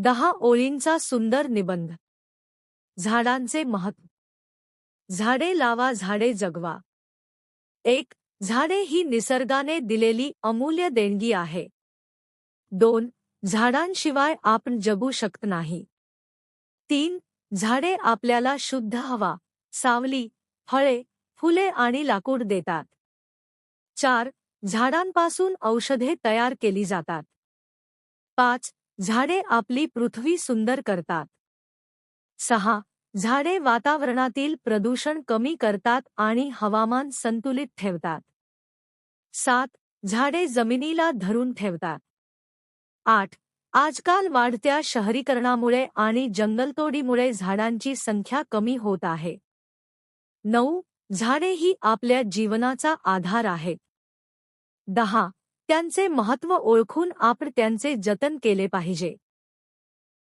10 ओळींचा सुंदर निबंध. झाडांचे महत्त्व. झाडे लावा, झाडे जगवा. 1. झाडे ही निसर्गाने दिलेली अमूल्य देणगी आहे. 2. झाडांशिवाय आपण जगू शकत नाही. 3. झाडे आपल्याला शुद्ध हवा, सावली, फळे, फुले आणि लाकूड देतात. 4. झाडांपासून औषधे तयार केली जातात. 5. झाडे आपली पृथ्वी सुंदर करतात. 6. झाडे वातावरणातील प्रदूषण कमी करतात आणि हवामान संतुलित ठेवतात. 7. झाडे जमिनीला धरून ठेवतात. 8. आजकाल वाढत्या शहरीकरणामुळे आणि जंगलतोडीमुळे झाडांची संख्या कमी होत आहे. 9. झाडे ही आपल्या जीवनाचा आधार आहेत. 10. त्यांचे महत्त्व ओळखून आपण त्यांचे जतन केले पाहिजे.